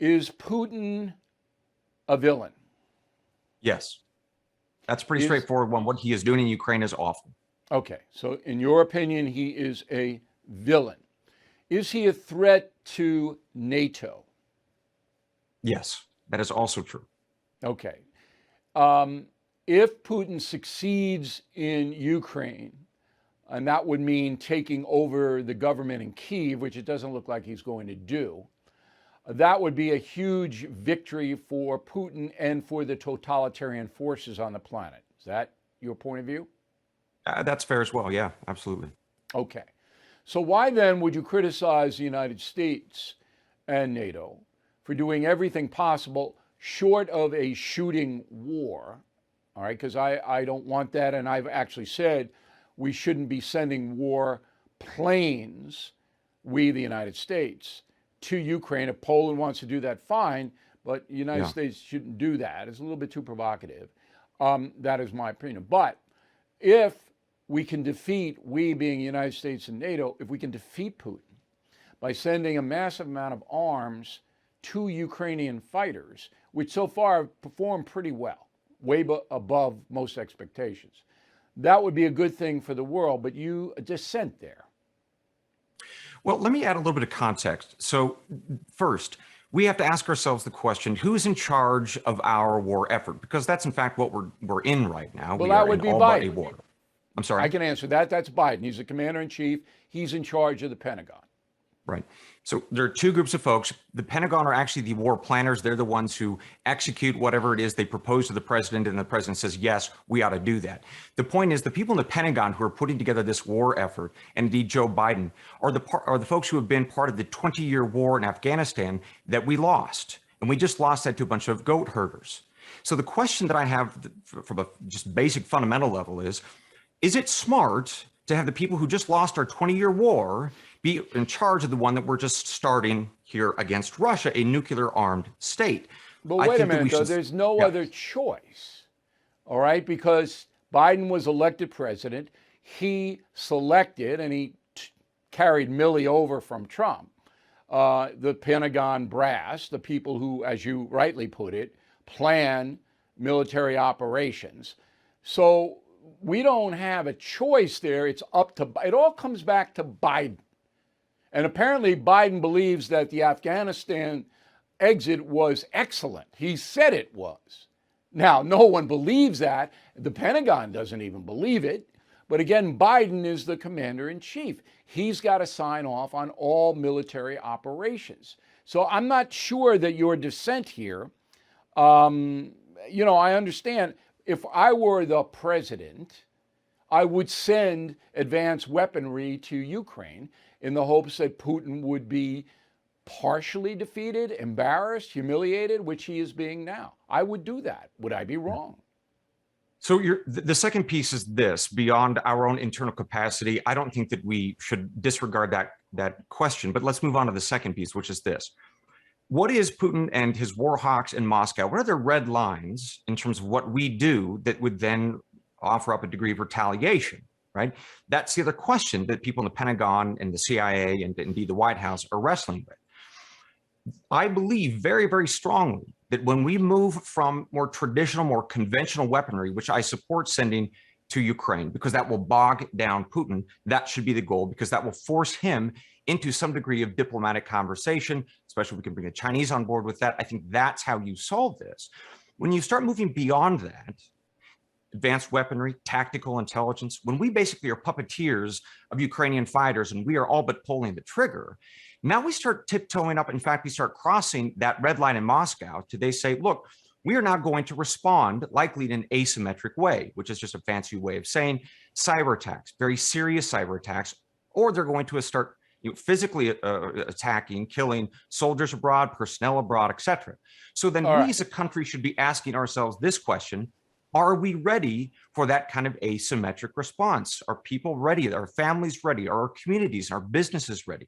Is Putin a villain? Yes. That's a pretty Is straightforward one. What he is doing in Ukraine is awful. Okay, so in your opinion, he is a villain. Is he a threat to NATO? Yes, that is also true. Okay. Um, if Putin succeeds in Ukraine, and that would mean taking over the government in Kyiv, which it doesn't look like he's going to do, that would be a huge victory for Putin and for the totalitarian forces on the planet. Is that your point of view? That's fair as well. Yeah, absolutely. Okay. So why then would you criticize the United States and NATO for doing everything possible short of a shooting war? All right, because I don't want that. And I've actually said we shouldn't be sending war planes, we, the United States, to Ukraine. If Poland wants to do that, fine. But the United States shouldn't do that. It's a little bit too provocative. That is my opinion. But if we can defeat, we being the United States and NATO, if we can defeat Putin by sending a massive amount of arms to Ukrainian fighters, which so far have performed pretty well, way above most expectations, that would be a good thing for the world. But you dissent there. Well, let me add a little bit of context. So first, we have to ask ourselves the question, who's in charge of our war effort? Because that's in fact what we're in right now. Well, we that are would in be all but a Biden. war. I'm sorry. I can answer that. That's Biden. He's the commander in chief. He's in charge of the Pentagon. Right. So there are two groups of folks. The Pentagon are actually the war planners. They're the ones who execute whatever it is they propose to the president, and the president says, yes, we ought to do that. The point is the people in the Pentagon who are putting together this war effort, and indeed Joe Biden, are the folks who have been part of the 20-year war in Afghanistan that we lost. And we just lost that to a bunch of goat herders. So the question that I have from a just basic fundamental level is it smart to have the people who just lost our 20-year war be in charge of the one that we're just starting here against Russia, a nuclear-armed state? But wait a minute, though. There's no other choice, all right? Because Biden was elected president. He selected, and he carried Milley over from Trump, the Pentagon brass, the people who, as you rightly put it, plan military operations. So we don't have a choice there. It's up to, it all comes back to Biden. And apparently Biden believes that the Afghanistan exit was excellent. He said it was. Now, no one believes that. The Pentagon doesn't even believe it. But again, Biden is the commander in chief. He's got to sign off on all military operations. So I'm not sure that your dissent here, I understand if I were the president, I would send advanced weaponry to Ukraine in the hopes that Putin would be partially defeated, embarrassed, humiliated, which he is being now. I would do that. Would I be wrong? So the second piece is this: beyond our own internal capacity, I don't think that we should disregard that question. But let's move on to the second piece, which is this. What is Putin and his war hawks in Moscow? What are their red lines in terms of what we do that would then offer up a degree of retaliation, right? That's the other question that people in the Pentagon and the CIA and indeed the White House are wrestling with. I believe very, very strongly that when we move from more traditional, more conventional weaponry, which I support sending to Ukraine, because that will bog down Putin, that should be the goal, because that will force him into some degree of diplomatic conversation, especially if we can bring the Chinese on board with that. I think that's how you solve this. When you start moving beyond that, advanced weaponry, tactical intelligence, when we basically are puppeteers of Ukrainian fighters and we are all but pulling the trigger, now we start tiptoeing up. In fact, we start crossing that red line in Moscow to they say, look, we are now going to respond likely in an asymmetric way, which is just a fancy way of saying cyber attacks, very serious cyber attacks, or they're going to start physically attacking, killing soldiers abroad, personnel abroad, etc. So then we as a country should be asking ourselves this question: are we ready for that kind of asymmetric response? Are people ready? Are families ready? Are our communities, our businesses ready?